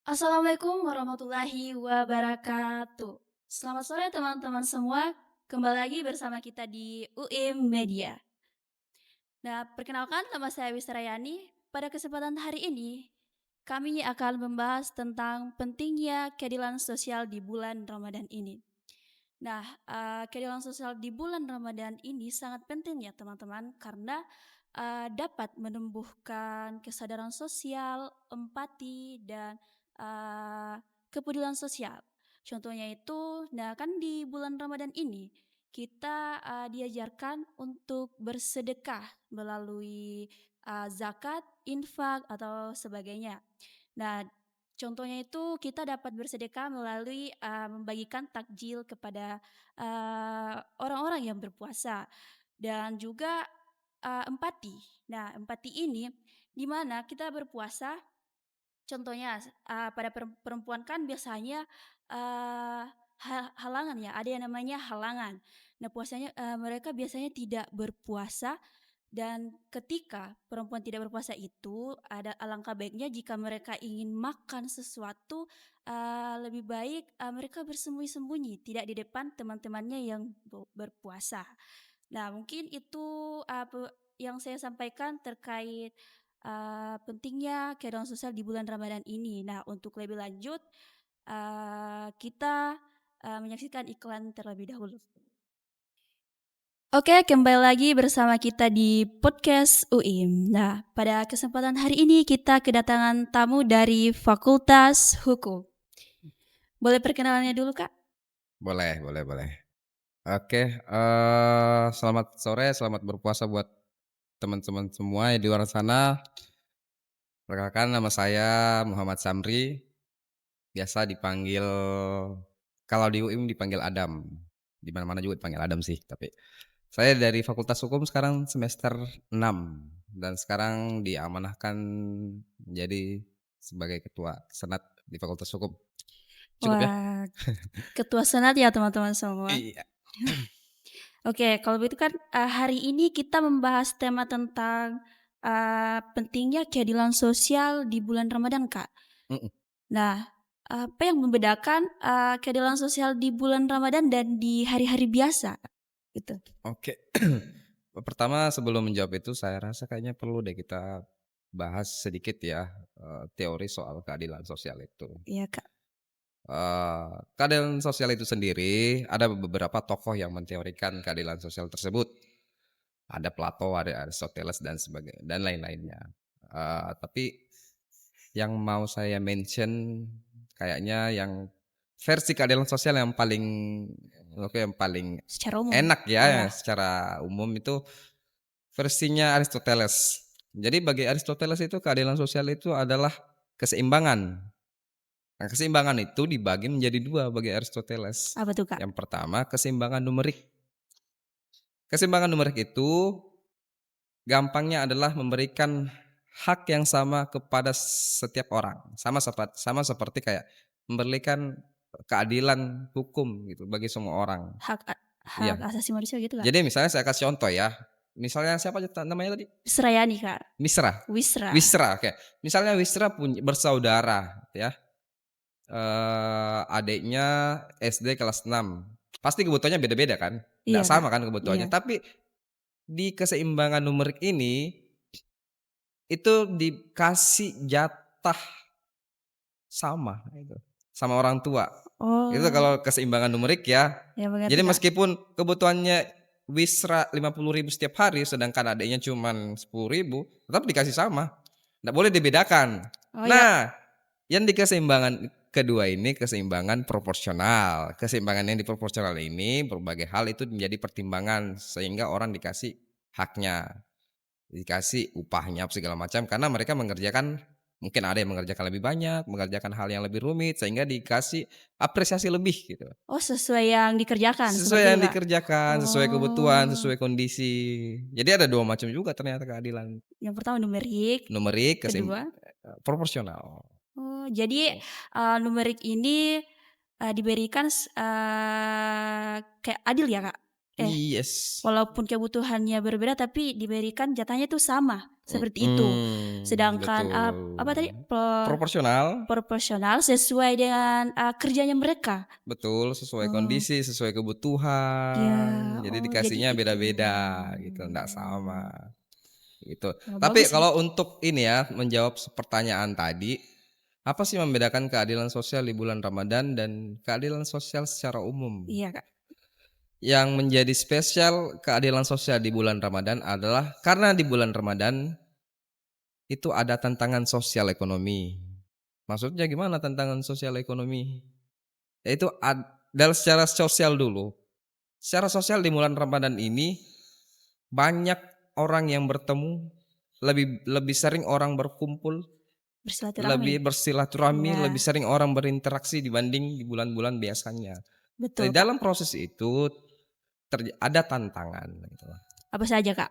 Assalamualaikum warahmatullahi wabarakatuh. Selamat sore teman-teman semua. Kembali lagi bersama kita di UIM Media. Nah, perkenalkan nama saya Wisrayani. Pada kesempatan hari ini, kami akan membahas tentang pentingnya keadilan sosial di bulan Ramadan ini. Nah, keadilan sosial di bulan Ramadan ini sangat penting ya teman-teman karena dapat menumbuhkan kesadaran sosial, empati dan kepedulian sosial. Contohnya itu, nah kan di bulan Ramadan ini kita diajarkan untuk bersedekah melalui zakat, infak atau sebagainya. Nah, contohnya itu kita dapat bersedekah melalui membagikan takjil kepada orang-orang yang berpuasa dan juga empati. Nah, empati ini di mana kita berpuasa, contohnya pada perempuan kan biasanya halangan ya, ada yang namanya halangan. Nah, puasanya mereka biasanya tidak berpuasa dan ketika perempuan tidak berpuasa itu, ada alangkah baiknya jika mereka ingin makan sesuatu, lebih baik, mereka bersembunyi-sembunyi, tidak di depan teman-temannya yang berpuasa. Nah, mungkin itu, yang saya sampaikan terkait, pentingnya keadaan sosial di bulan Ramadan ini. Nah, untuk lebih lanjut, kita, menyaksikan iklan terlebih dahulu. Oke, kembali lagi bersama kita di podcast UIM. Nah, pada kesempatan hari ini kita kedatangan tamu dari Fakultas Hukum. Boleh perkenalannya dulu, Kak? Boleh boleh boleh. Oke, selamat sore, selamat berpuasa buat teman-teman semua yang di luar sana. Perkenalkan nama saya Muhammad Samri, biasa dipanggil kalau di UIM dipanggil Adam, di mana-mana juga dipanggil Adam sih, tapi saya dari Fakultas Hukum sekarang semester 6 dan sekarang diamanahkan menjadi sebagai ketua senat di Fakultas Hukum. Cukup ya? Wah, ketua senat ya teman-teman semua. Iya. Oke, kalau begitu kan, hari ini kita membahas tema tentang, pentingnya keadilan sosial di bulan Ramadan, Kak. Mhm. Nah, apa yang membedakan, keadilan sosial di bulan Ramadan dan di hari-hari biasa? Gitu. Oke. Pertama sebelum menjawab itu saya rasa kayaknya perlu deh kita bahas sedikit ya, teori soal keadilan sosial itu. Iya, Kak. Keadilan sosial itu sendiri ada beberapa tokoh yang menteorikan keadilan sosial tersebut. Ada Plato, ada Aristoteles dan lain-lainnya. Tapi yang mau saya mention kayaknya yang versi keadilan sosial yang paling oke, yang paling Secara umum? enak Oh ya ya. secara umum itu versinya Aristoteles. Jadi bagi Aristoteles itu keadilan sosial itu adalah keseimbangan. Nah, keseimbangan itu dibagi menjadi 2 bagi Aristoteles. Apa tuh, Kak? Yang pertama keseimbangan numerik. Keseimbangan numerik itu gampangnya adalah memberikan hak yang sama kepada setiap orang. Sama seperti kayak memberikan keadilan hukum gitu bagi semua orang. Hak a hak Iya. asasi manusia gitu, Kak? Jadi misalnya saya kasih contoh ya. Misalnya siapa namanya tadi? Serayani, Kak. Misra. Wisra. Wisra, oke. Misalnya Wisra bersaudara ya, adiknya SD kelas 6. Pasti kebutuhannya beda-beda kan? Nggak Iya, Kak. sama kan Iya. kebutuhannya, tapi di keseimbangan numerik ini, itu dikasih jatah sama gitu, sama orang tua. Itu Oh, kalau keseimbangan numerik ya. ya mengerti, Jadi Kak. meskipun kebutuhannya Wisra 50.000 setiap hari, sedangkan adiknya cuman 10.000, tetap dikasih sama, nggak boleh dibedakan. Oh ya, Nah, yang di keseimbangan kedua ini keseimbangan proporsional. Keseimbangan yang diproporsional ini berbagai hal itu menjadi pertimbangan sehingga orang dikasih haknya, dikasih upahnya segala macam karena mereka mengerjakan mungkin ada yang mengerjakan lebih banyak, mengerjakan hal yang lebih rumit sehingga dikasih apresiasi lebih gitu. oh sesuai yang dikerjakan, Sesuai seperti itu, yang Kak? dikerjakan, sesuai kebutuhan, Oh, sesuai kondisi. Jadi ada 2 macam juga ternyata keadilan. yang pertama numerik, Numerik, kedua proporsional. oh jadi, Oh, numerik ini, diberikan kayak adil ya, Kak? Yes. walaupun kebutuhannya berbeda tapi diberikan jatahnya tuh sama, seperti itu. Sedangkan, apa tadi, Betul. Proporsional, proporsional sesuai dengan, kerjanya mereka. betul, sesuai Oh, kondisi, sesuai ya, kebutuhan, jadi oh jadi dikasihnya itu. beda-beda gitu, nggak sama, gitu. Oh, Tapi bagus sih. kalau untuk ini ya, menjawab pertanyaan tadi, apa sih membedakan keadilan sosial di bulan Ramadan dan keadilan sosial secara umum? Iya, Kak. Yang menjadi spesial keadilan sosial di bulan Ramadan adalah karena di bulan Ramadan itu ada tantangan sosial ekonomi. Maksudnya gimana tantangan sosial ekonomi? Yaitu dari secara sosial dulu. Secara sosial di bulan Ramadan ini banyak orang yang bertemu, lebih lebih sering orang berkumpul, Bersilaturahmi. lebih bersilaturahmi, lebih Iya, sering orang berinteraksi dibanding di bulan-bulan biasanya. Di betul, Kak. dalam proses itu ada tantangan gitu. Apa saja, Kak?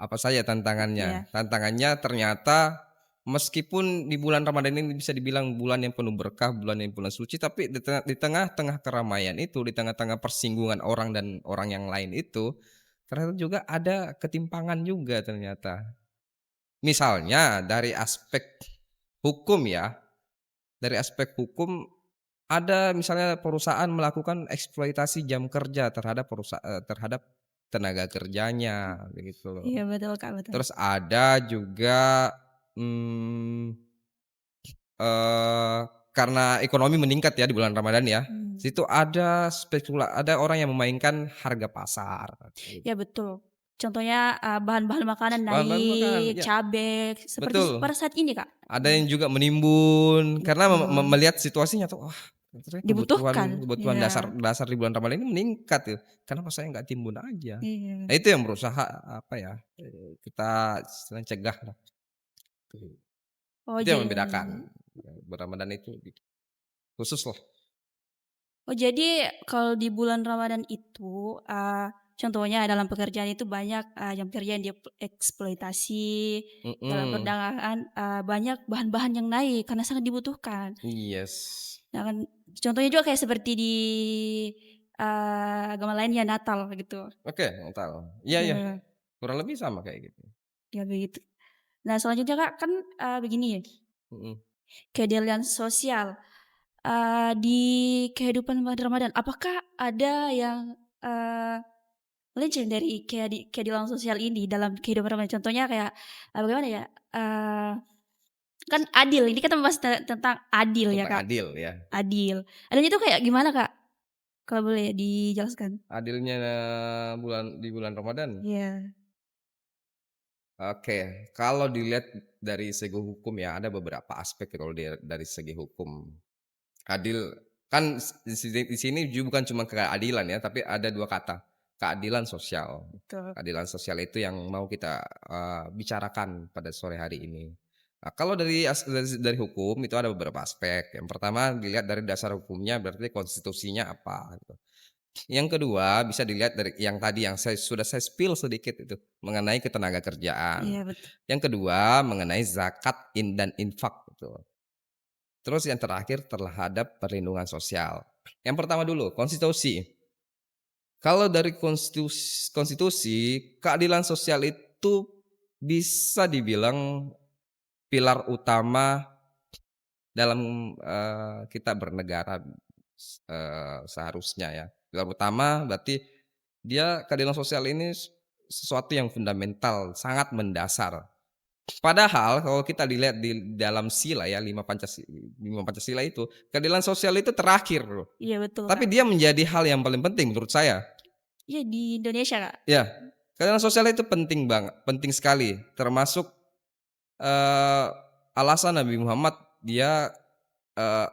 Apa saja tantangannya? Iya, Tantangannya ternyata meskipun di bulan Ramadan ini bisa dibilang bulan yang penuh berkah, bulan yang bulan suci, tapi di tengah-tengah keramaian itu, di tengah-tengah persinggungan orang dan orang yang lain itu, ternyata juga ada ketimpangan juga ternyata. Misalnya dari aspek hukum ya, dari aspek hukum ada misalnya perusahaan melakukan eksploitasi jam kerja terhadap tenaga kerjanya, begitu loh. iya betul, Kak, betul. Terus ada juga, mmm, eee, karena ekonomi meningkat ya di bulan Ramadan ya, Mmm, situ ada orang yang memainkan harga pasar, gitu. iya betul. Contohnya, bahan-bahan makanan Bahan-bahan makanan naik, ya, cabe, seperti betul. pada saat ini, Kak. Ada Mmm, yang juga menimbun karena betul. melihat situasinya tuh, wah ternyata Dibutuhkan, kebutuhan iya, dasar dasar di bulan Ramadan ini meningkat ya, kenapa saya nggak timbun aja? iya. Nah itu yang berusaha apa ya, kita istilahnya cegah lah, gitu. Oh Itu yang membedakan, jadi Ramadan itu khusus loh. oh jadi kalau di bulan Ramadan itu, contohnya dalam pekerjaan itu banyak, jam kerja yang dieksploitasi, dalam Mhm, perdagangan, banyak bahan-bahan yang naik karena sangat dibutuhkan. yes. Nah kan contohnya juga kayak seperti di, agama lainnya Natal gitu. Oke, Natal. Iya iya, Iya, kurang lebih sama kayak gitu. ya begitu. Nah selanjutnya Kak, kan, begini ya, Mhm. keadilan sosial, di kehidupan bulan Ramadan, apakah ada yang, melenceng dari keadilan sosial ini dalam kehidupan Ramadan? Contohnya kayak, bagaimana ya, eee, kan adil, ini kita membahas tentang adil ya Tentang Kak, adil ya. adil. Adilnya itu kayak gimana Kak? Kalau boleh dijelaskan? Adilnya di bulan Ramadan. Iya, Oke, kalau dilihat dari segi hukum ya, ada beberapa aspek ya kalau dari segi hukum. Adil kan di sini bukan cuma keadilan ya, tapi ada 2 kata, keadilan sosial. betul. Keadilan sosial itu yang mau kita, bicarakan pada sore hari ini. Nah, kalau dari hukum itu ada beberapa aspek. Yang pertama dilihat dari dasar hukumnya berarti konstitusinya apa gitu. Yang kedua bisa dilihat dari yang tadi yang saya spill sedikit itu, mengenai ketenagakerjaan. Iya betul. Yang kedua mengenai zakat dan infak gitu. Terus yang terakhir terhadap perlindungan sosial. Yang pertama dulu, konstitusi. Kalau dari konstitusi, keadilan sosial itu bisa dibilang pilar utama dalam, kita bernegara, seharusnya ya. Pilar utama berarti keadilan sosial ini sesuatu yang fundamental, sangat mendasar. Padahal kalau kita dilihat di dalam sila ya, 5 Pancasila itu, keadilan sosial itu terakhir loh. Iya betul Tapi Kak. dia menjadi hal yang paling penting menurut saya. Iya di Indonesia Kak. Ya, keadilan sosial itu penting banget, penting sekali. Termasuk, eee, alasan Nabi Muhammad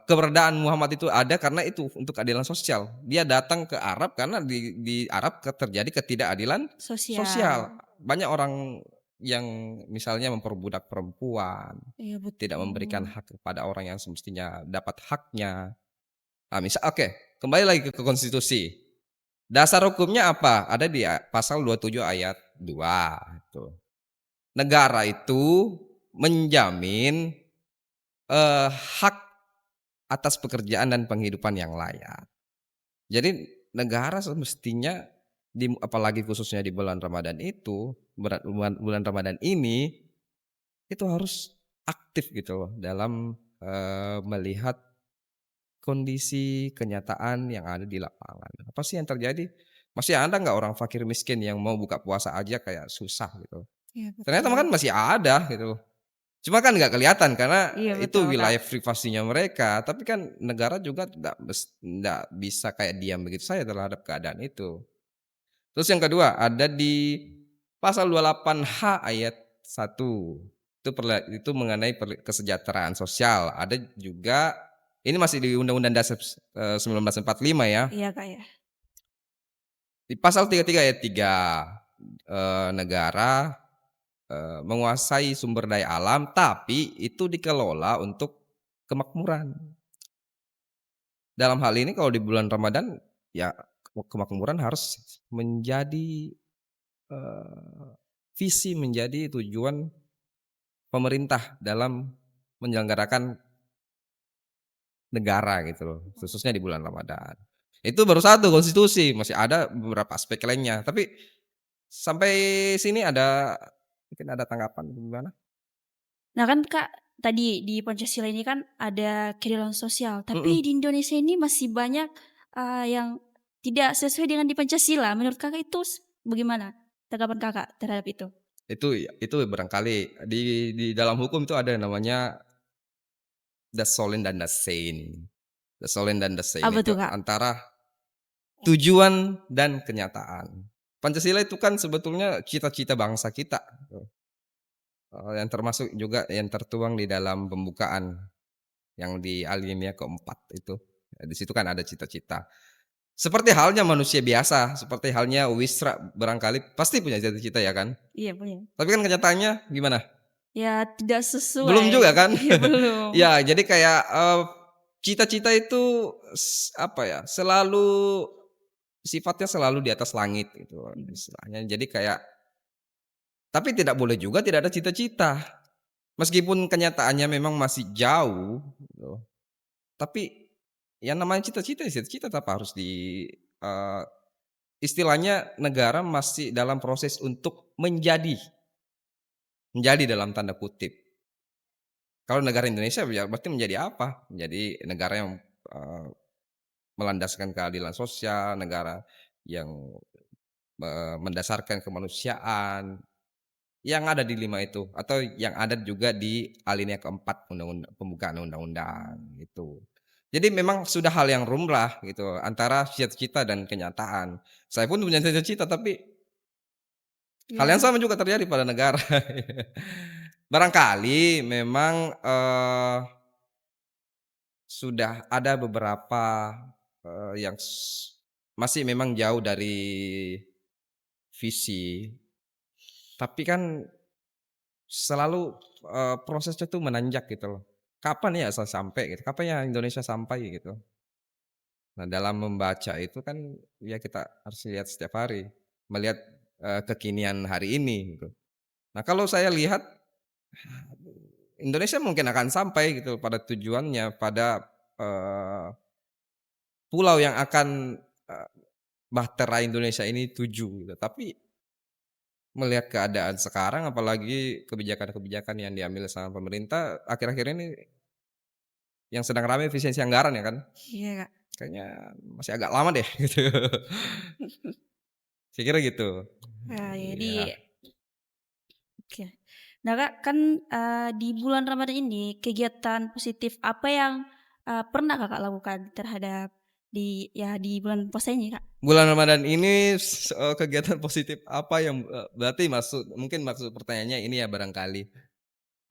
keberadaan Muhammad itu ada karena itu, untuk keadilan sosial. Dia datang ke Arab karena di Arab terjadi ketidakadilan sosial. Sosial. Banyak orang yang misalnya memperbudak perempuan, Iya tidak memberikan betul. hak kepada orang yang semestinya dapat haknya. Nah, oke, kembali lagi ke konstitusi. Dasar hukumnya apa? Ada di pasal 27 ayat 2 itu. Negara itu menjamin, hak atas pekerjaan dan penghidupan yang layak. Jadi negara semestinya apalagi khususnya di bulan Ramadan itu, bulan bulan Ramadan ini, itu harus aktif gitu loh dalam, melihat kondisi kenyataan yang ada di lapangan. Apa sih yang terjadi? Masih ada nggak orang fakir miskin yang mau buka puasa aja kayak susah gitu. Iya Ternyata betul. kan masih ada gitu. Cuma kan nggak kelihatan karena Iya itu betul, Kak. wilayah privasinya mereka, tapi kan negara juga nggak bisa kayak diam begitu saja terhadap keadaan itu. Terus yang kedua ada di pasal 28H ayat 1 itu itu mengenai kesejahteraan sosial. Ada juga ini masih di Undang-Undang Dasar, 1945 ya. Iya, Kak, ya. Di pasal 33 ayat 3 negara, menguasai sumber daya alam, tapi itu dikelola untuk kemakmuran. Dalam hal ini kalau di bulan Ramadan, ya kemakmuran harus menjadi, eee, visi, menjadi tujuan pemerintah dalam menyelenggarakan negara gitu loh, khususnya di bulan Ramadan. Itu baru satu konstitusi, masih ada beberapa aspek lainnya. Tapi sampai sini mungkin ada tanggapan gimana? Nah kan Kak, tadi di Pancasila ini kan ada keadilan sosial, Mhm, tapi di Indonesia ini masih banyak, yang tidak sesuai dengan di Pancasila. Menurut Kakak itu bagaimana tanggapan Kakak terhadap itu? itu barangkali di dalam hukum itu ada yang namanya das Sollen dan das Sein. Das Sollen dan das Sein Apa itu tuh, Kak? antara tujuan dan kenyataan. Pancasila itu kan sebetulnya cita-cita bangsa kita, gitu. Yang termasuk juga yang tertuang di dalam pembukaan yang di alinea keempat itu. Di situ kan ada cita-cita. Seperti halnya manusia biasa, seperti halnya Wisra barangkali pasti punya cita-cita ya kan? Iya punya. Tapi kan kenyataannya gimana? Ya tidak Belum juga sesuai. kan? Iya belum. Ya jadi kayak, cita-cita itu apa ya, sifatnya selalu di atas langit gitu Mhm. istilahnya. Jadi kayak tapi tidak boleh juga tidak ada cita-cita. Meskipun kenyataannya memang masih jauh gitu, tapi yang namanya cita-cita ya cita-cita tetap harus eee, istilahnya negara masih dalam proses untuk menjadi dalam tanda kutip. Kalau negara Indonesia ya berarti menjadi apa? Menjadi negara yang, eee, melandaskan keadilan sosial, negara yang, mendasarkan kemanusiaan, yang ada di 5 itu atau yang ada juga di alinea keempat pembukaan undang-undang gitu. Jadi memang sudah hal yang lumrah gitu antara cita-cita dan kenyataan. Saya pun punya cita-cita tapi hal yang Ya, sama juga terjadi pada negara. Barangkali memang, sudah ada beberapa, yang masih memang jauh dari visi, tapi kan selalu, prosesnya tuh menanjak gitu loh. Kapan ya sampai gitu, kapan ya Indonesia sampai gitu. Nah dalam membaca itu kan ya kita harus lihat setiap hari, melihat, kekinian hari ini gitu. Nah kalau saya lihat Indonesia mungkin akan sampai gitu pada tujuannya, pada, pulau yang akan, bahtera Indonesia ini tuju gitu. Tapi melihat keadaan sekarang apalagi kebijakan-kebijakan yang diambil sama pemerintah akhir-akhir ini yang sedang ramai efisiensi anggaran ya kan, iya, Kak. kayaknya masih agak lama deh gitu. Saya kira gitu. Nah, Iya. jadi oke. Nah, Kak, kan, di bulan Ramadan ini kegiatan positif apa yang, pernah Kakak lakukan terhadap di bulan puasa ini, Kak? Bulan Ramadan ini kegiatan positif apa yang, berarti mungkin maksud pertanyaannya ini ya barangkali,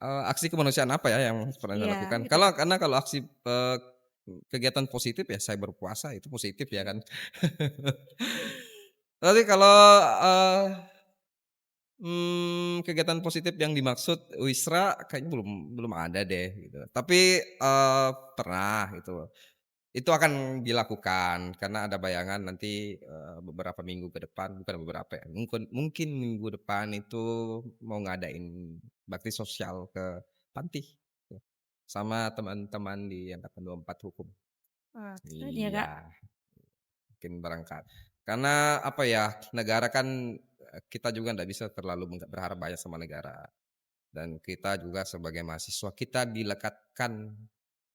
aksi kemanusiaan apa ya yang pernah Iya, dilakukan? itu, Kak. Karena kalau aksi, kegiatan positif ya saya berpuasa itu positif ya kan. Tapi kalau, kegiatan positif yang dimaksud Wisra kayaknya belum belum ada deh gitu. Tapi, pernah gitu. Itu akan dilakukan karena ada bayangan nanti, beberapa minggu ke depan bukan beberapa ya, mungkin minggu depan itu mau ngadain bakti sosial ke panti, gitu, sama teman-teman di angkatan 24 hukum. Wah, keren ya, Kak. Iya, mungkin barangkali. Karena apa ya, negara kan, kita juga ndak bisa terlalu berharap banyak sama negara. Dan kita juga sebagai mahasiswa, kita dilekatkan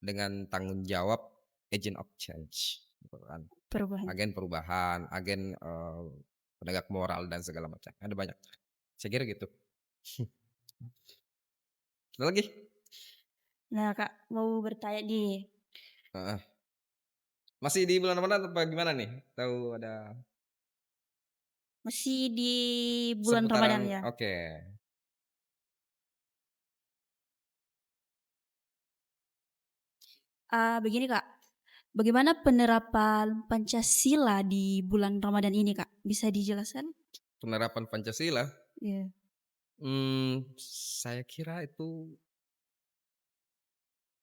dengan tanggung jawab agent of change, gitu kan. Perubahan. Agen perubahan, agen, penegak moral dan segala macam, ada banyak. Saya kira gitu. Ada lagi? Nah, Kak, mau bertanya nih, Heeh. Masih di bulan Ramadan apa gimana nih? Tahu ada masih di bulan seputaran Ramadan ya? oke. Begini, Kak, bagaimana penerapan Pancasila di bulan Ramadan ini, Kak? Bisa dijelaskan? Penerapan Pancasila, Iya. saya kira itu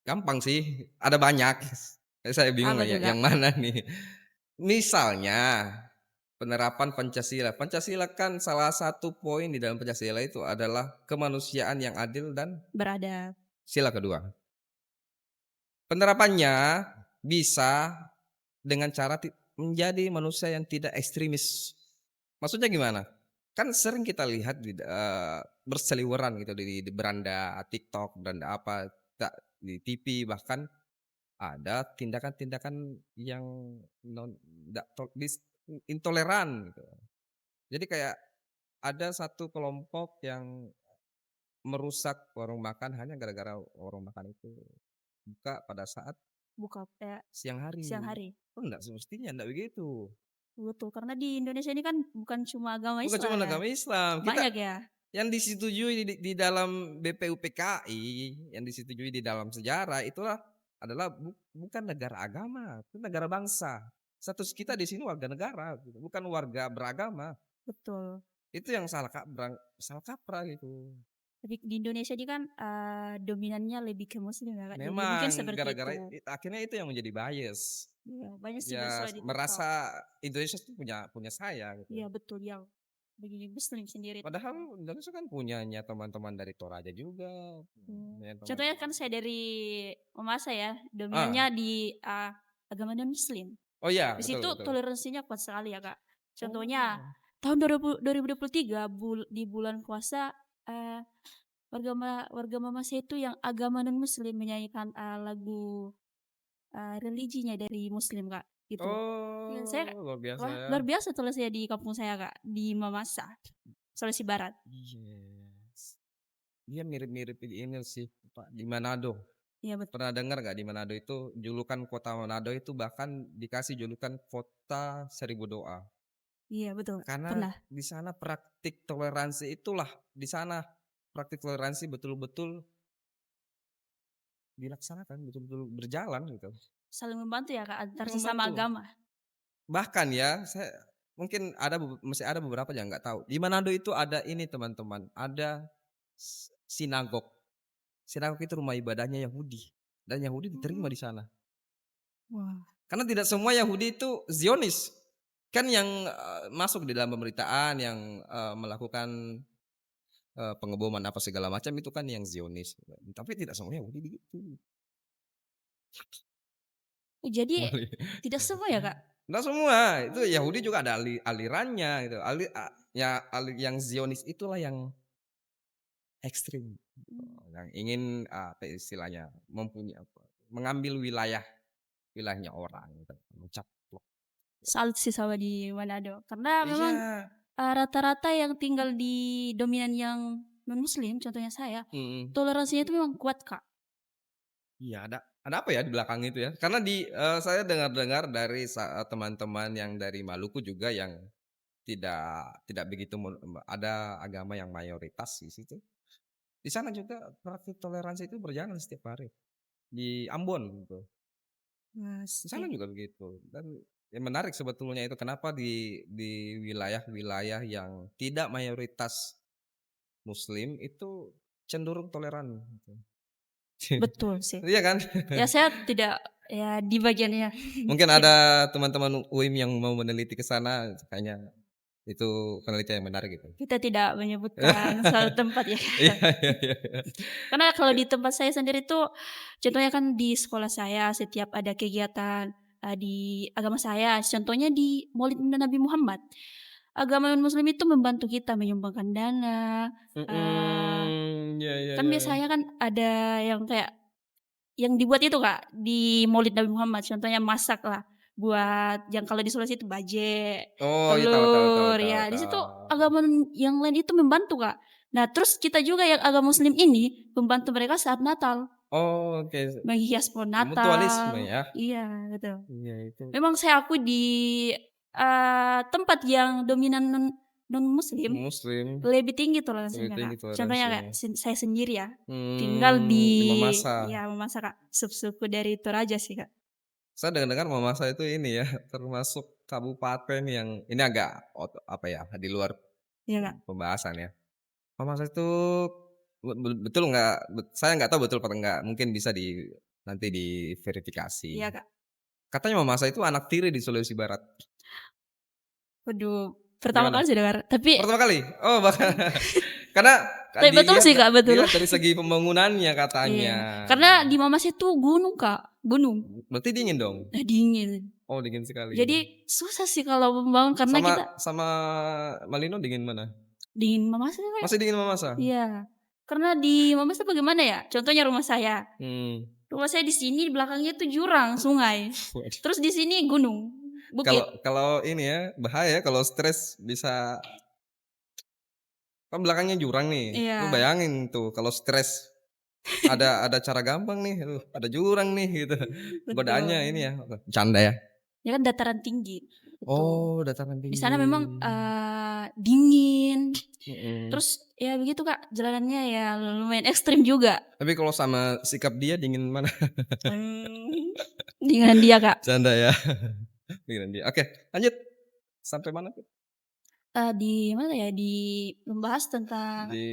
gampang sih, ada banyak. Saya bingung Apa ya tuh, Kak? yang mana nih. Misalnya, penerapan Pancasila. Pancasila kan salah satu poin di dalam Pancasila itu adalah kemanusiaan yang adil dan Beradab. sila kedua. Penerapannya bisa dengan cara menjadi manusia yang tidak ekstremis. Maksudnya gimana? Kan sering kita lihat berseliweran gitu di beranda TikTok, beranda apa, di TV bahkan ada tindakan-tindakan yang ndak intoleran gitu. Jadi kayak ada satu kelompok yang merusak warung makan hanya gara-gara warung makan itu buka pada saat Buka siang siang hari. hari. Oh enggak semestinya, enggak begitu. Betul, karena di Indonesia ini kan bukan cuma agama Bukan cuma Islam ya, agama Islam, kita banyak ya. yang disetujui di dalam BPUPKI, yang disetujui di dalam sejarah itulah adalah bukan negara agama, itu negara bangsa. Status kita di sini warga negara gitu, bukan warga beragama. Betul. Itu yang salah kaprah gitu. Tapi di Indonesia ini kan, dominannya lebih ke muslim ya, Kak, jadi mungkin Memang seperti gara-gara itu. akhirnya itu yang menjadi bias. Iya, banyak sih Ya bersua di TikTok. merasa Indonesia itu punya punya saya gitu. Iya betul, yang bagi muslim sendiri. Padahal Indonesia kan punyanya teman-teman dari Toraja juga, punya Contohnya teman-teman kan saya dari mama saya, ah, dominannya di, agama non-muslim. oh iya, Di betul situ betul. toleransinya kuat sekali ya, Kak. Contohnya Oh. tahun 2023 di bulan puasa, eee, warga mama saya itu yang agama non-muslim menyanyikan, lagu, religinya dari muslim, Kak, gitu. Ya saya Oh, luar biasa wah, ya. luar biasa toleransinya di kampung saya, Kak, di Mamasa, Sulawesi Barat. Yes. Dia mirip-mirip ini sih, Pak, di Manado. Iya Pernah dengar nggak di Manado itu julukan kota Manado itu bahkan dikasih julukan kota seribu doa. iya betul, Karena pernah. di sana praktik toleransi itulah, di sana praktik toleransi betul-betul dilaksanakan, betul-betul berjalan gitu. Saling membantu ya, Kak, antar Saling sesama membantu. agama. Bahkan ya, saya mungkin masih ada beberapa yang nggak tahu. Di Manado itu ada ini teman-teman, ada sinagog. Sinagog itu rumah ibadahnya Yahudi dan Yahudi diterima Oh, di sana. wah, Karena tidak semua Yahudi itu Zionis. Kan yang, masuk di dalam pemberitaan yang, melakukan, pengeboman apa segala macam itu kan yang Zionis, tapi tidak semua Yahudi begitu. jadi tidak semua ya, Kak? Enggak semua, itu Yahudi Oh, juga ada alirannya gitu, yang Zionis itulah yang ekstrim, gitu, mmm, yang ingin, apa istilahnya, mengambil wilayahnya orang gitu, mencaplok. salut sih sama di Manado, karena memang, Iya, rata-rata yang tinggal di dominan yang non-muslim, contohnya saya, mhm, toleransinya itu memang kuat, Kak. iya ada apa ya di belakang itu ya? Karena saya dengar-dengar dari teman-teman yang dari Maluku juga yang tidak tidak begitu ada agama yang mayoritas di situ. Di sana juga praktik toleransi itu berjalan setiap hari, di Ambon gitu. Di sana Pasti. juga begitu dan yang menarik sebetulnya itu kenapa di wilayah-wilayah yang tidak mayoritas muslim itu cenderung toleran gitu. Betul sih. Iya kan? Ya saya tidak ya di bagiannya Mungkin tid ada teman-teman UIM yang mau meneliti ke sana kayaknya itu penelitian yang menarik gitu. kita tidak menyebutkan suatu tempat ya. Iya iya iya iya. Karena kalau di tempat saya sendiri tuh, contohnya kan di sekolah saya setiap ada kegiatan, di agama saya, contohnya di Maulid Nabi Muhammad. Agama Muslim itu membantu kita menyumbangkan dana, eee, Iya iya kan iya. biasanya kan ada yang kayak yang dibuat itu Kak, di Maulid Nabi Muhammad, contohnya masak lah, buat yang kalau di Sulawesi itu baje, Oh, iya tahu tahu tahu telur, tahu ya di situ tahu. agama yang lain itu membantu Kak. Nah terus kita juga yang agama Muslim ini membantu mereka saat Natal, Oh, oke. menghias pohon Mutualisme Natal, ya? iya betul. Iya itu. Memang saya akui di, tempat yang dominan non-muslim, Muslim, lebih tinggi toleransinya, tinggi Kak. Contohnya kayak toleransinya. saya sendiri ya, tinggal di Di Mamasa. ya memasak, Kak, sup-suku dari Toraja sih, Kak. Saya dengar-dengar Mamasa itu ini ya, termasuk kabupaten yang ini agak apa ya, di luar Iya, Kak. pembahasan ya. Mamasa itu betul nggak, saya nggak tahu betul apa enggak, mungkin bisa nanti diverifikasi. Iya, Kak. Katanya Mamasa itu anak tiri di Sulawesi Barat. Waduh, pertama Gimana? kali saya dengar, tapi Pertama kali? Oh, karena tapi betul sih, Kak, betul. dilihat dari segi pembangunannya katanya. Iya, karena di Mamas itu gunung, Kak, gunung. Berarti dingin dong? Dingin. Oh, dingin sekali. Jadi susah sih kalau membangun karena Sama kita sama Malino dingin mana? dingin Mamas itu kayak Masih dingin Mamasa? iya, karena di Mamas itu bagaimana ya, contohnya rumah saya. Hmm. Rumah saya di sini, di belakangnya tuh jurang, sungai. Waduh. Terus di sini gunung, Kalau bukit. kalau ini ya, bahaya kalau stres bisa, kan belakangnya jurang nih. Lu Iya, bayangin tuh kalau stres ada cara gampang nih, ada jurang nih gitu. Godaannya ini betul. ya, bercanda ya? Ya kan dataran tinggi, betul. Oh, dataran Di tinggi. sana memang, dingin, Mhm. terus ya begitu, Kak, jalanannya ya lumayan ekstrim juga. Tapi kalau sama sikap dia dingin mana? Mmm, dengan dia, Kak, Canda ya, dinginan dia. Oke, lanjut. Sampai mana tuh? di mana ya, di membahas tentang Di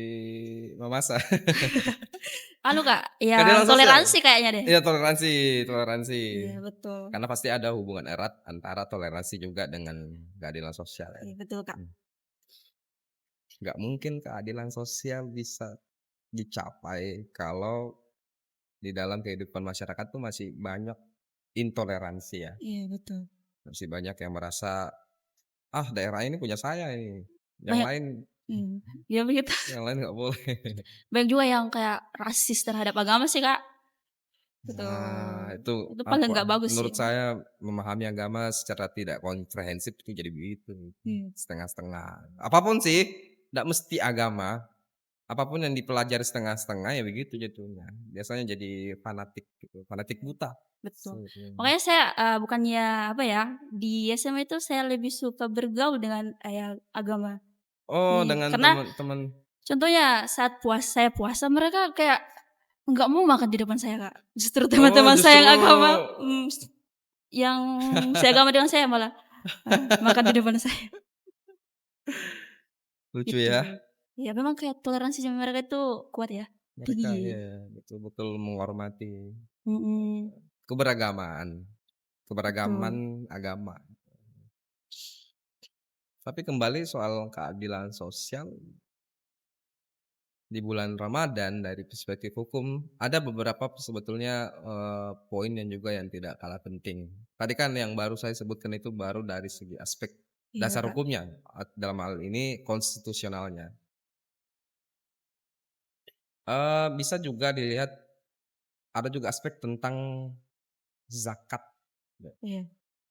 Mamasa. anu, Kak, yang Keadilan sosial? toleransi kayaknya deh. Iya, toleransi toleransi. Iya betul, Karena pasti ada hubungan erat antara toleransi juga dengan keadilan sosial ya. iya betul, Kak. Mmm, nggak mungkin keadilan sosial bisa dicapai kalau di dalam kehidupan masyarakat tuh masih banyak intoleransi ya. Iya betul. Masih banyak yang merasa, "Ah, daerah ini punya saya ini, yang Banyak lain iya begitu. yang lain nggak boleh." Banyak juga yang kayak rasis terhadap agama sih, Kak. Nah, Betul. itu Itu paling apa, nggak bagus sih. menurut saya memahami agama secara tidak komprehensif itu jadi begitu, Iya. setengah-setengah. Apapun sih, nggak mesti agama, apapun yang dipelajari setengah-setengah ya begitu jatuhnya. Biasanya jadi fanatik gitu, fanatik buta. Betul. Mhm. Makanya saya, bukannya apa ya, di SMA itu saya lebih suka bergaul dengan, agama. Oh, dengan Karena teman-teman. contohnya saat saya puasa mereka kayak nggak mau makan di depan saya, Kak. Justru Oh, teman-teman saya justru yang agama, yang seagama dengan saya malah, makan di depan saya, lucu gitu. ya, Ya memang kayak toleransi mereka itu kuat ya, mereka tinggi. ya betul-betul menghormati Mhm, keberagaman, keberagaman betul. agama. Tapi kembali soal keadilan sosial di bulan Ramadan dari perspektif hukum, ada beberapa sebetulnya, poin yang juga yang tidak kalah penting. Tadi kan yang baru saya sebutkan itu baru dari segi aspek Iya, dasar Kak. hukumnya, dalam hal ini konstitusionalnya. Bisa juga dilihat ada juga aspek tentang zakat, ya. Iya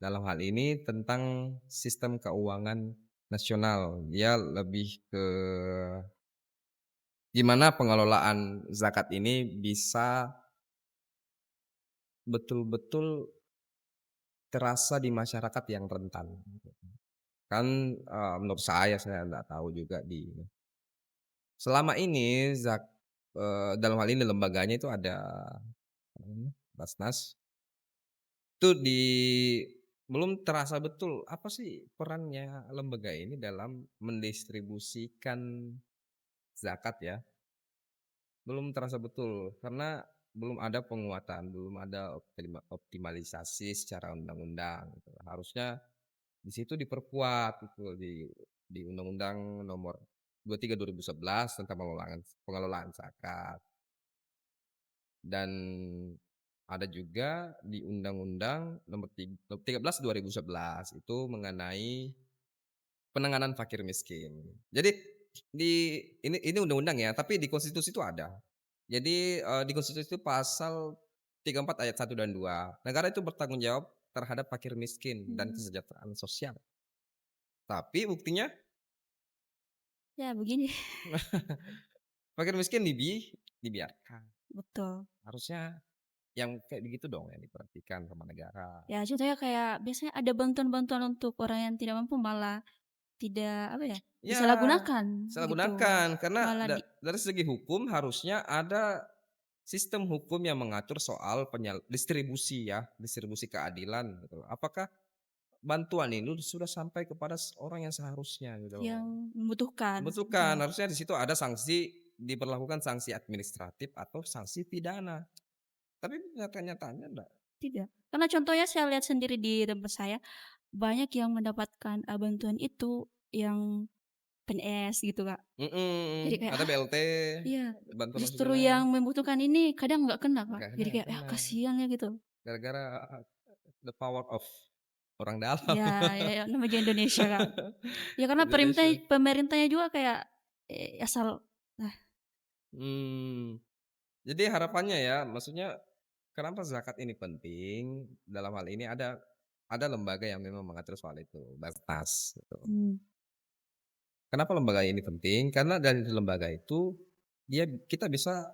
Dalam hal ini tentang sistem keuangan nasional. Dia lebih ke gimana pengelolaan zakat ini bisa betul-betul terasa di masyarakat yang rentan, gitu. Kan, menurut saya nggak tahu juga selama ini dalam hal ini lembaganya itu ada apa namanya, Basnas, itu belum terasa betul apa sih perannya lembaga ini dalam mendistribusikan zakat ya, belum terasa betul karena belum ada penguatan, belum ada optimalisasi secara undang-undang gitu. Harusnya di situ diperkuat gitu di Undang-Undang Nomor 23 2011 tentang pengelolaan pengelolaan zakat dan Ada juga di Undang-Undang Nomor 13 2011 itu mengenai penanganan fakir miskin. Jadi ini undang-undang ya, tapi di konstitusi itu ada. Jadi, di konstitusi itu pasal 34 ayat 1 dan 2, negara itu bertanggung jawab terhadap fakir miskin dan Mmm, kesejahteraan sosial. Tapi buktinya ya begini. fakir miskin dibiarkan. Betul. Harusnya yang kayak begitu dong yang diperhatikan sama negara. Ya contohnya kayak biasanya ada bantuan-bantuan untuk orang yang tidak mampu malah tidak, apa ya, Ya, disalahgunakan salah gitu. gunakan karena Malah di dari segi hukum harusnya ada sistem hukum yang mengatur soal distribusi ya, distribusi keadilan gitu. Apakah bantuan ini sudah sampai kepada orang yang seharusnya gitu loh. yang membutuhkan, Betul kan, betul. harusnya di situ ada sanksi, diberlakukan sanksi administratif atau sanksi pidana. Tapi nyata-nyatanya enggak. Tidak. Karena contohnya saya lihat sendiri di tempat saya, banyak yang mendapatkan, bantuan itu yang PNS gitu, Kak. Jadi kayak, Ada BLT, iya, bantuan langsung justru tunai, yang membutuhkan ini kadang nggak kena, Kak. Jadi nggak kayak, ya kena, kasihan ya gitu. gara-gara the power of orang dalam. Ya ya ya namanya Indonesia, Kak. Ya karena Indonesia. pemerintahnya juga kayak, asal nah Mmm, jadi harapannya ya, maksudnya kenapa zakat ini penting, dalam hal ini ada lembaga yang memang mengatur soal itu, Bapas gitu. mmm, Kenapa lembaga ini penting? Karena dari lembaga itu, kita bisa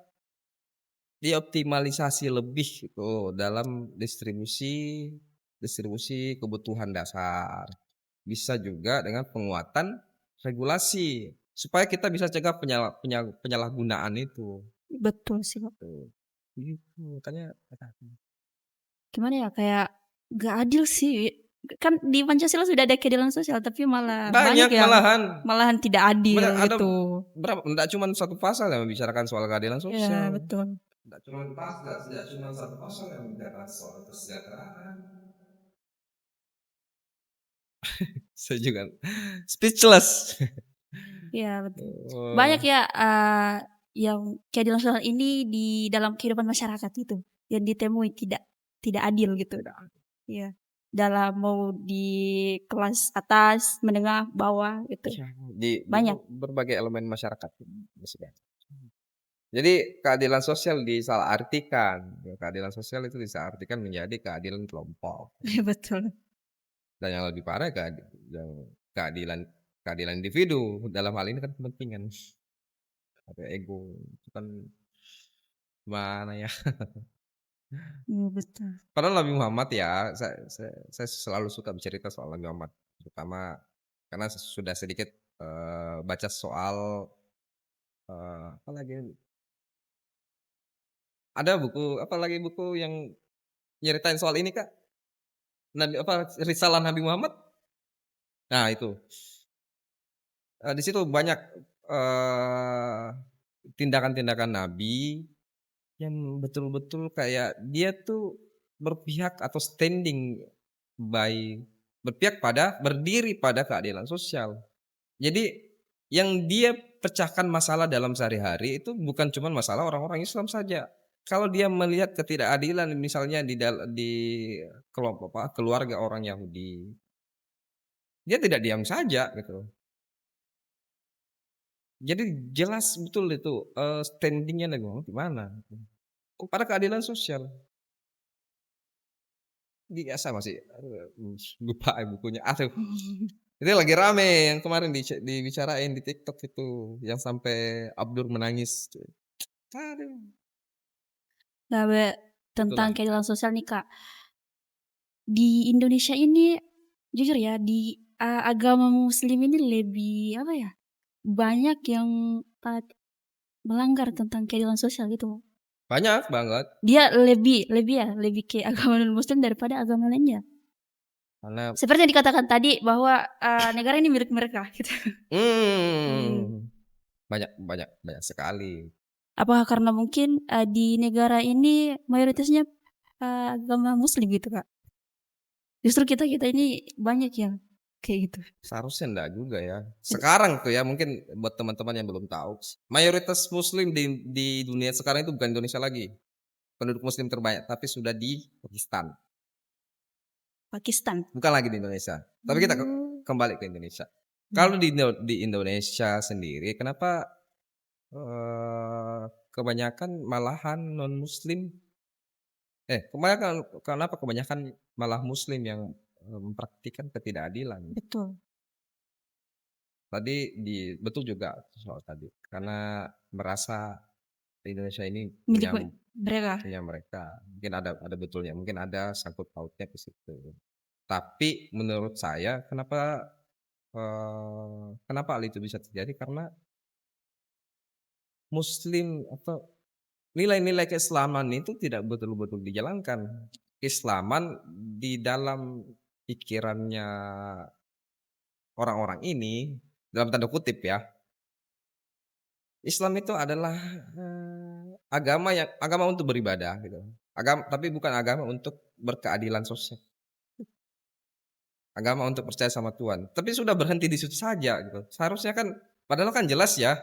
dioptimalisasi lebih gitu dalam distribusi distribusi kebutuhan dasar. Bisa juga dengan penguatan regulasi, supaya kita bisa cegah penyalahgunaan itu, betul sih, Kak. tuh. Gitu, makanya Gimana ya, kayak nggak adil sih. Kan di Pancasila sudah ada keadilan sosial, tapi malah banyak banyak yang malahan, malahan tidak adil banyak ada gitu. berapa enggak cuman satu pasal yang membicarakan soal keadilan Ya sosial, betul. enggak cuman satu pasal yang membicarakan soal kesejahteraan. Saya juga speechless. Iya betul. Banyak Oh, ya, yang keadilan sosial ini di dalam kehidupan masyarakat gitu, yang ditemui tidak tidak adil gitu. tidak Iya. Dalam mau di kelas atas, menengah, bawah gitu, ya, di banyak. berbagai elemen masyarakat masih ada. Jadi keadilan sosial disalahartikan, ya keadilan sosial itu disalahartikan menjadi keadilan kelompok. Iya betul. Dan yang lebih parah yang keadilan keadilan individu, dalam hal ini kan kepentingan atau ego, itu kan gimana ya. Iya betul. Padahal Nabi Muhammad ya, saya selalu suka bercerita soal Nabi Muhammad, terutama karena sudah sedikit, baca soal, apalagi ada buku apalagi buku yang nyeritain soal ini Kak, Risalah Nabi Muhammad? Nah itu, di situ banyak, eee, tindakan-tindakan Nabi yang betul-betul kayak dia tuh berpihak atau by berdiri pada keadilan sosial. Jadi yang dia pecahkan masalah dalam sehari-hari itu bukan cuma masalah orang-orang Islam saja. Kalau dia melihat ketidakadilan misalnya di kelompok keluarga orang Yahudi, dia tidak diam saja gitu. Jadi jelas betul itu, standing-nya Nabi Muhammad gimana gitu, kepada keadilan sosial. Biasa masih lupa bukunya, aduh. Itu lagi rame yang kemarin dibicarain di TikTok itu, yang sampai Abdur menangis tuh. Aduh, Nah, itulah. tentang keadilan sosial nih, Kak. Di Indonesia ini jujur ya, di, agama muslim ini lebih, apa ya, banyak yang, eee, melanggar tentang keadilan sosial gitu. Banyak banget, Dia lebih lebih ya, lebih ke agama non-muslim daripada agama lainnya. karena Seperti yang dikatakan tadi bahwa, negara ini milik mereka gitu. Mmm, mmm, banyak banyak banyak sekali. apakah karena mungkin, di negara ini mayoritasnya, agama muslim gitu, Kak? Justru kita-kita ini banyak yang kayak gitu. Seharusnya enggak juga ya. Sekarang tuh ya mungkin buat teman-teman yang belum tahu, mayoritas muslim di dunia sekarang itu bukan Indonesia lagi. penduduk muslim terbanyak, tapi sudah di Pakistan, Pakistan. bukan lagi di Indonesia. Tapi kita Oh. kembali ke Indonesia. Iya. Kalau di Indonesia sendiri, kenapa, kebanyakan malahan non-muslim kenapa kebanyakan malah muslim yang, mempraktikkan ketidakadilan? Betul. Tadi betul juga soal tadi, karena merasa di Indonesia ini Milik punya mereka. punya mereka. Mungkin ada betulnya, mungkin ada sangkut pautnya ke situ. Tapi menurut saya kenapa hal itu bisa terjadi, karena muslim atau nilai-nilai keislaman itu tidak betul-betul dijalankan. Keislaman di dalam pikirannya orang-orang ini, dalam tanda kutip ya, Islam itu adalah, agama untuk beribadah gitu. Tapi bukan agama untuk berkeadilan sosial, agama untuk percaya sama Tuhan. Tapi sudah berhenti di situ saja gitu. Seharusnya kan padahal kan jelas ya,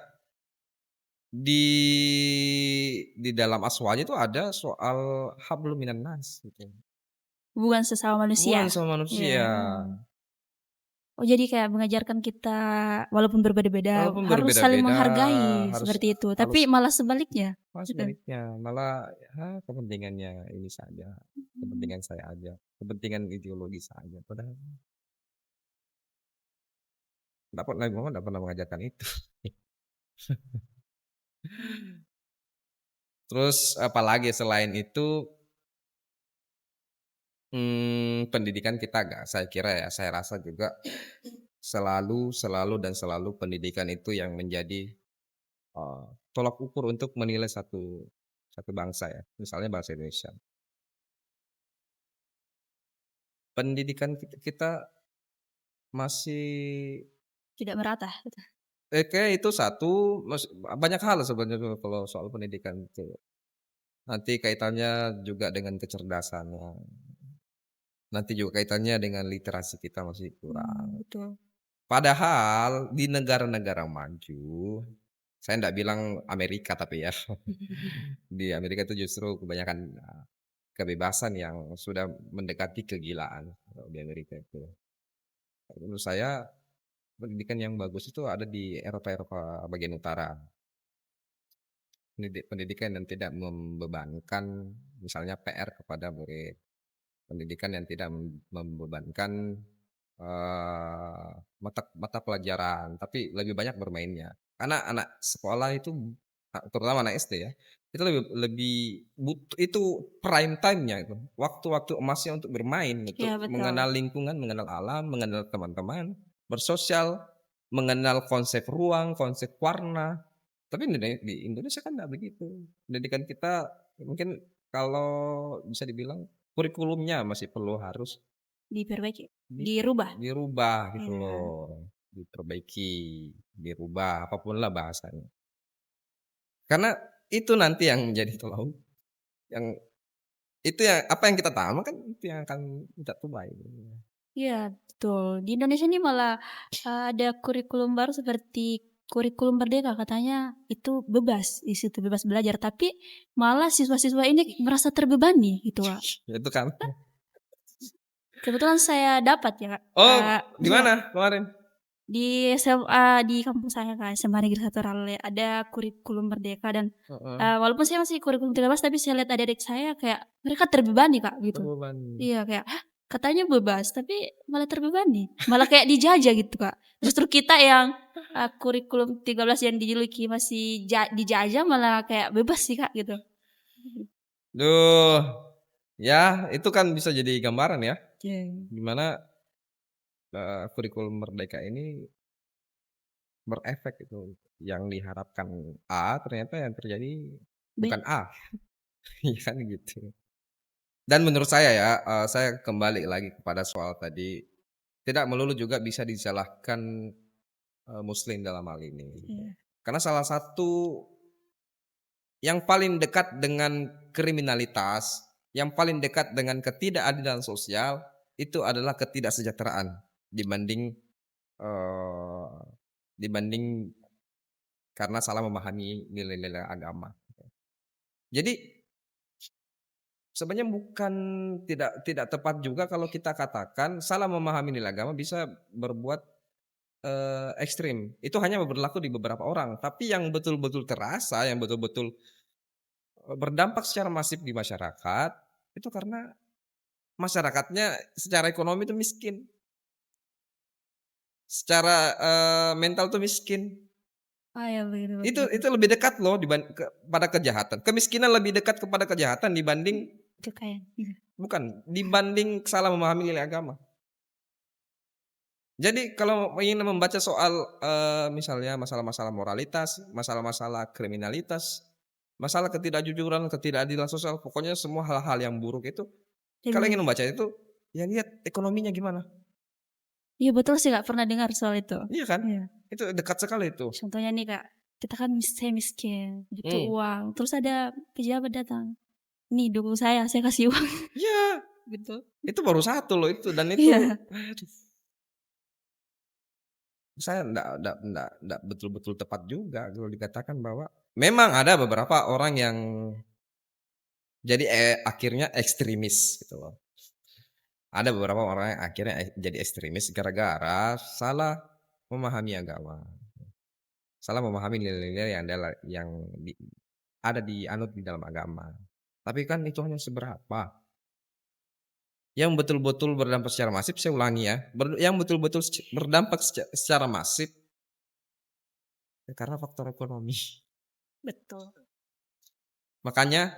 di dalam aswanya itu ada soal hablum minan nas gitu. Hubungan sesama Hubungan manusia. sama Iya. manusia, Oh, jadi kayak mengajarkan kita walaupun berbeda-beda walaupun harus saling berbeda-beda menghargai harus seperti itu, harus tapi malah sebaliknya. malah Heeh. sebaliknya, malah ya kepentingannya ini saja, Mmm. kepentingan saya aja, kepentingan ideologi saja, padahal Nabi Muhammad nggak pernah mengajarkan itu. Terus apalagi selain itu, pendidikan kita nggak saya kira ya, saya rasa juga selalu selalu dan selalu pendidikan itu yang menjadi, tolak ukur untuk menilai satu satu bangsa ya, misalnya bangsa Indonesia. Pendidikan kita masih Tidak merata, gitu. kayaknya itu satu, banyak hal sebenarnya tuh kalau soal pendidikan itu. Nanti kaitannya juga dengan kecerdasannya, nanti juga kaitannya dengan literasi kita masih kurang. Betul. Padahal di negara-negara maju, saya ndak bilang Amerika tapi ya, di Amerika itu justru kebanyakan, kebebasan yang sudah mendekati kegilaan kalau di Amerika itu. Menurut saya pendidikan yang bagus itu ada di Eropa-Eropa bagian utara. Pendidikan yang tidak membebankan misalnya PR kepada murid, pendidikan yang tidak membebankan, mata mata pelajaran, tapi lebih banyak bermainnya. Karena anak sekolah itu, terutama anak SD ya, itu lebih lebih itu prime time-nya itu, waktu-waktu emasnya untuk bermain, Iya, untuk betul. mengenal lingkungan, mengenal alam, mengenal teman-teman, bersosial, mengenal konsep ruang, konsep warna. Tapi di Indonesia kan nggak begitu. Pendidikan kita mungkin kalau bisa dibilang kurikulumnya masih perlu harus Diperbaiki, di dirubah. dirubah gitu Iya. loh, diperbaiki, dirubah, apapun lah bahasanya. Karena itu nanti yang menjadi tolak yang itu yang apa yang kita tanam kan itu yang akan kita tuai. Iya, betul. Di Indonesia ini malah, ada kurikulum baru seperti kurikulum merdeka, katanya itu bebas di situ, bebas belajar, tapi malah siswa-siswa ini merasa terbebani gitu, Kak. Itu kan. Kebetulan saya dapat ya, Kak, Oh, di iya, mana kemarin? di SMA di kampung saya, Kak, SMA Negeri 1 Rale, ada kurikulum merdeka dan, Heeh, walaupun saya masih kurikulum 13 tapi saya lihat adik-adik saya kayak mereka terbebani, Kak, gitu. terbebani. Iya, kayak, "Hah, katanya bebas tapi malah terbebani?" Malah kayak dijajah gitu, Kak. Justru kita yang, kurikulum 13 yang dijuluki masih dijajah malah kayak bebas sih, Kak, gitu. Duh, ya itu kan bisa jadi gambaran ya, Oke. di mana, kurikulum merdeka ini berefek gitu, yang diharapkan A, ternyata yang terjadi B. bukan A, iya kan gitu. Dan menurut saya ya, saya kembali lagi kepada soal tadi, tidak melulu juga bisa disalahkan, muslim dalam hal ini. Iya. Karena salah satu yang paling dekat dengan kriminalitas, yang paling dekat dengan ketidakadilan sosial, itu adalah ketidaksejahteraan dibanding, eee, dibanding karena salah memahami nilai-nilai agama. Jadi sebenarnya bukan tidak tidak tepat juga kalau kita katakan salah memahami nilai agama bisa berbuat, ekstrim. Itu hanya berlaku di beberapa orang, tapi yang betul-betul terasa, yang betul-betul, berdampak secara masif di masyarakat, itu karena masyarakatnya secara ekonomi itu miskin, secara, mental tuh miskin. Oh ya, begitu Itu betul. itu lebih dekat loh pada kejahatan. Kemiskinan lebih dekat kepada kejahatan dibanding Itu kayak gitu. bukan, dibanding salah memahami nilai agama. Jadi kalau ingin membaca soal, misalnya masalah-masalah moralitas, masalah-masalah kriminalitas, masalah ketidakjujuran, ketidakadilan sosial, pokoknya semua hal-hal yang buruk itu, kalau ingin Lebih membaca itu, ya lihat ekonominya gimana. iya betul sih Kak, pernah dengar soal itu. Iya kan? Iya. Itu dekat sekali itu. Contohnya nih Kak, kita kan saya miskin, butuh Hmm, uang, terus ada pejabat datang, "Nih dukung saya kasih uang." iya, Gitu. itu baru satu loh itu dan itu, Iya, aduh, saya ndak betul-betul tepat juga kalau dikatakan bahwa memang ada beberapa orang yang jadi, akhirnya ekstremis gitu loh. Ada beberapa orang yang akhirnya jadi ekstremis gara-gara salah memahami agama, salah memahami nilai-nilai yang ada dianut di dalam agama. Tapi kan itu hanya seberapa. Yang betul-betul berdampak secara masif, saya ulangi ya, yang betul-betul berdampak secara masif, ya karena faktor ekonomi. betul. Makanya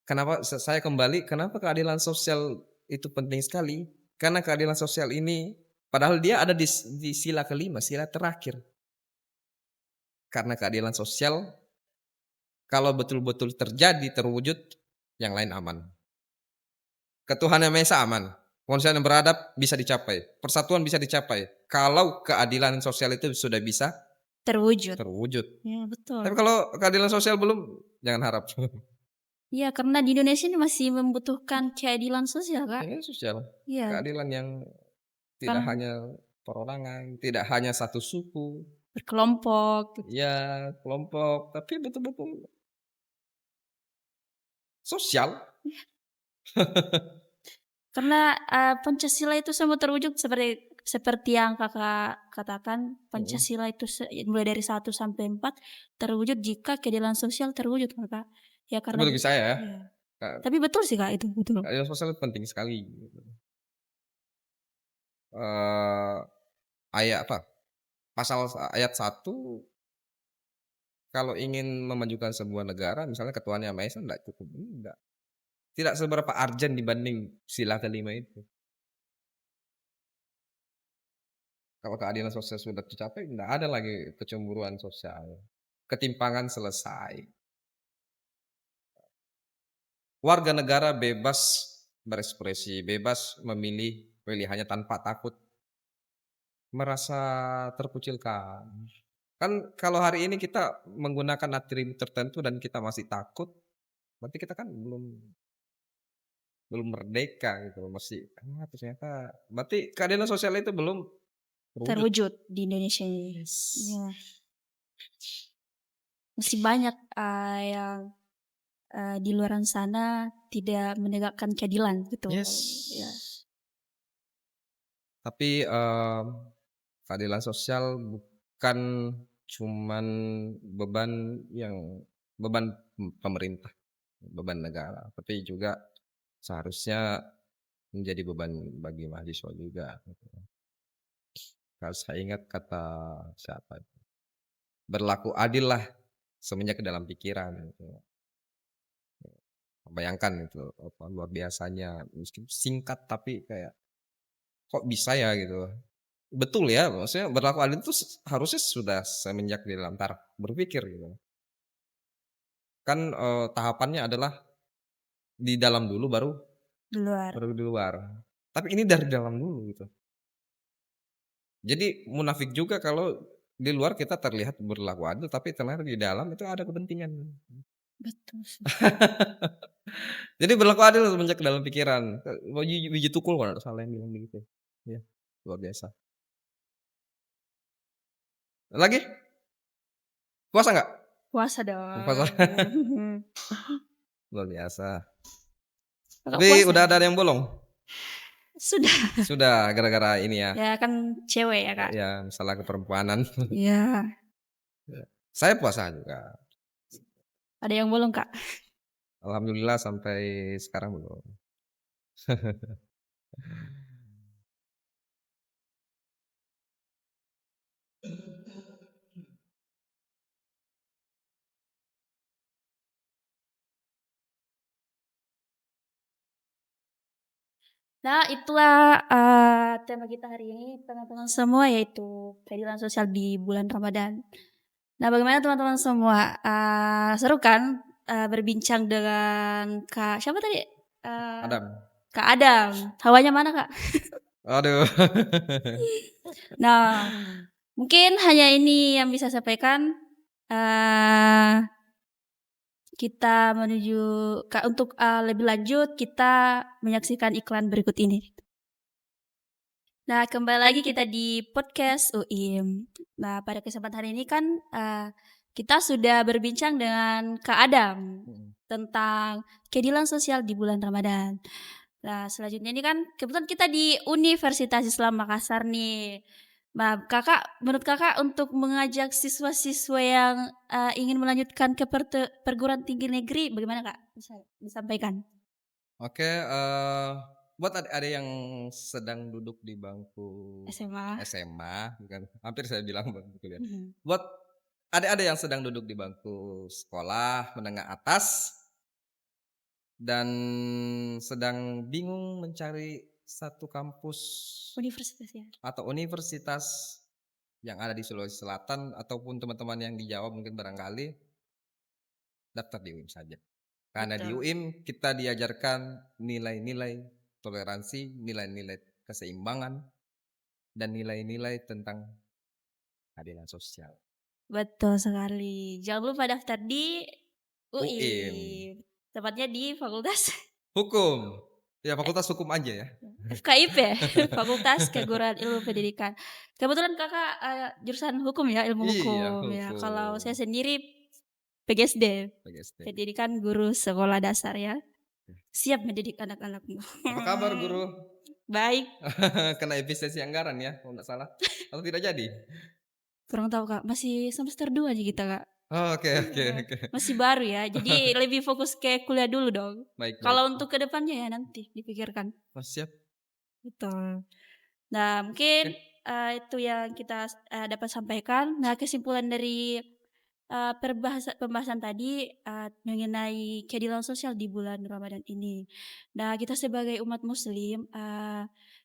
kenapa saya kembali, kenapa keadilan sosial itu penting sekali, karena keadilan sosial ini padahal dia ada di sila kelima, sila terakhir. Karena keadilan sosial kalau betul-betul terjadi, terwujud, yang lain aman. Ketuhanan Yang Maha Esa aman, kemanusiaan yang beradab bisa dicapai, persatuan bisa dicapai, kalau keadilan sosial itu sudah bisa Terwujud. terwujud. Iya betul. Tapi kalau keadilan sosial belum, jangan harap. Iya karena di Indonesia ini masih membutuhkan keadilan sosial Kak. Ini sosial, Iya, keadilan yang tidak kan hanya perorangan, tidak hanya satu suku, berkelompok gitu. ya kelompok, tapi betul-betul sosial. Karena, Pancasila itu semua terwujud seperti seperti yang Kakak katakan, Mhm, Pancasila itu mulai dari 1 sampai 4 terwujud jika keadilan sosial terwujud, Kak. Ya tapi karena bagi saya ya, iya. Kak, Tapi betul sih, Kak, itu, betul. keadilan sosial itu penting sekali gitu. Eee, apa, ayat 1 kalau ingin memajukan sebuah negara misalnya ketuhanan Yang Maha Esa enggak cukup, enggak. Tidak seberapa urgent dibanding sila kelima itu. Kalau keadilan sosial sudah tercapai, enggak ada lagi kecemburuan sosial, ketimpangan selesai. Warga negara bebas berekspresi, bebas memilih pilihannya tanpa takut merasa terkucilkan. Kan kalau hari ini kita menggunakan atribut tertentu dan kita masih takut, berarti kita kan belum belum merdeka gitu loh, masih, ternyata berarti keadilan sosial itu belum terwujud. Terwujud di Indonesia ini. Yes. Iya, masih banyak, yang, di luaran sana tidak menegakkan keadilan gitu, ya. Yes. Tapi, keadilan sosial bukan cuman beban beban pemerintah, beban negara, tapi juga seharusnya menjadi beban bagi mahasiswa juga gitu. Kalau saya ingat kata siapa itu, "Berlaku adillah semenjak ke dalam pikiran," gitu. Bayangkan itu, apa, luar biasanya, meskipun singkat tapi kayak, kok bisa ya gitu. Betul ya, maksudnya berlaku adil itu harusnya sudah semenjak di dalam taraf berpikir gitu. Kan, tahapannya adalah di dalam dulu baru Di luar. baru di luar. Tapi ini dari dalam dulu gitu. Jadi munafik juga kalau di luar kita terlihat berlaku adil, tapi ternyata di dalam itu ada kepentingan. Betul sih. Jadi berlaku adil semenjak ke dalam pikiran. Wiji Tukul kalau nggak salah yang bilang begitu. Iya, luar biasa. Lagi? Puasa nggak? Puasa Puasa. dong. luar biasa. Kakak Tapi puasa? udah ada yang bolong? Sudah. Sudah, gara-gara ini ya, Ya kan cewek ya, Kak. ya masalah keperempuanan. Iya. Saya puasa juga, Ada yang bolong, Kak? alhamdulillah sampai sekarang belum. Nah, itulah, tema kita hari ini teman-teman semua, yaitu keadilan sosial di bulan Ramadan. Nah, bagaimana teman-teman semua, seru kan, berbincang dengan Kak siapa tadi? Adam, Kak Adam. Hawanya mana, Kak? aduh. Nah, mungkin hanya ini yang bisa saya sampaikan, eee, kita menuju untuk, lebih lanjut kita menyaksikan iklan berikut ini. Nah, kembali lagi kita di podcast UIM. Nah, pada kesempatan hari ini kan, kita sudah berbincang dengan Kak Adam tentang keadilan sosial di bulan Ramadan. Nah, selanjutnya ini kan kebetulan kita di Universitas Islam Makassar nih. Nah, menurut Kakak untuk mengajak siswa-siswa yang, ingin melanjutkan ke perguruan tinggi negeri bagaimana, Kak? Bisa disampaikan? Oke, buat adik-adik yang sedang duduk di bangku SMA? SMA, bukan, hampir saya bilang bangku kuliah. Mhm. Buat adik-adik yang sedang duduk di bangku sekolah menengah atas dan sedang bingung mencari satu kampus Universitas ya? atau universitas yang ada di Sulawesi Selatan ataupun teman-teman yang di Jawa mungkin barangkali, daftar di UIM saja. Karena di Betul. UIM kita diajarkan nilai-nilai toleransi, nilai-nilai keseimbangan, dan nilai-nilai tentang keadilan sosial. Betul sekali. Jangan lupa daftar di UIM. UIM. Tepatnya di Fakultas Hukum. Ya fakultas hukum aja ya. FKIP, Fakultas Keguruan Ilmu Pendidikan. Kebetulan Kakak, jurusan hukum ya, ilmu Iya, hukum ya. Kalau saya hukum. sendiri PGSD, PGSD. Pendidikan Guru Sekolah Dasar ya. Siap mendidik anak-anakmu. Apa kabar guru? Baik, Kena efisiensi anggaran ya, kalau nggak salah. Atau tidak jadi? kurang tahu Kak, masih semester 2 aja kita Kak. Oh, oke oke Iya, oke. masih baru ya, jadi lebih fokus ke kuliah dulu dong. Baik baik. Kalau untuk ke depannya ya nanti dipikirkan. Oh, siap. Betul. Nah, mungkin, Oke. itu yang kita, dapat sampaikan. Nah, kesimpulan dari, pembahasan tadi, mengenai keadilan sosial di bulan Ramadan ini. Nah, kita sebagai umat muslim,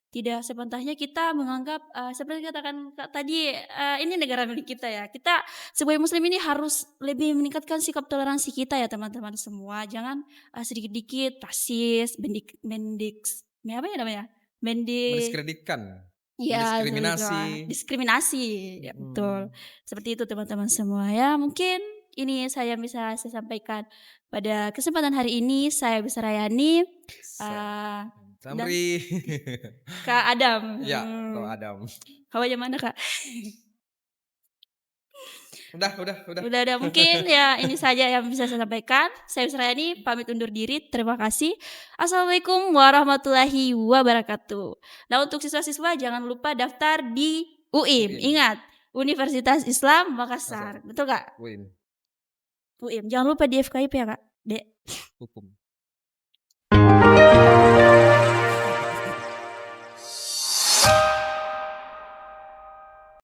tidak sepatahnya kita menganggap, seperti katakan Kak tadi, ini negara milik kita ya. Kita sebagai muslim ini harus lebih meningkatkan sikap toleransi kita ya teman-teman semua. Jangan, sedikit-dikit rasis, apa ya namanya? Mendiskreditkan, Iya, seperti itulah, mendiskriminasi. diskriminasi, ya betul. Mhm. Seperti itu teman-teman semua ya, mungkin ini saya bisa saya sampaikan pada kesempatan hari ini. Saya Bisa Rayani, eee, dan Samri. Kak Adam, Ya, kalau Adam. Hawanya mana Kak? Udah. Udah mungkin ya ini saja yang bisa saya sampaikan. Saya Bisa Rayani pamit undur diri, terima kasih. Assalamualaikum warahmatullahi wabarakatuh. Nah untuk siswa-siswa jangan lupa daftar di UIM, UIN. ingat Universitas Islam Masa? Makassar, betul Kak? UIN. UIM, jangan lupa di FKIP ya Kak, Dek. Hukum.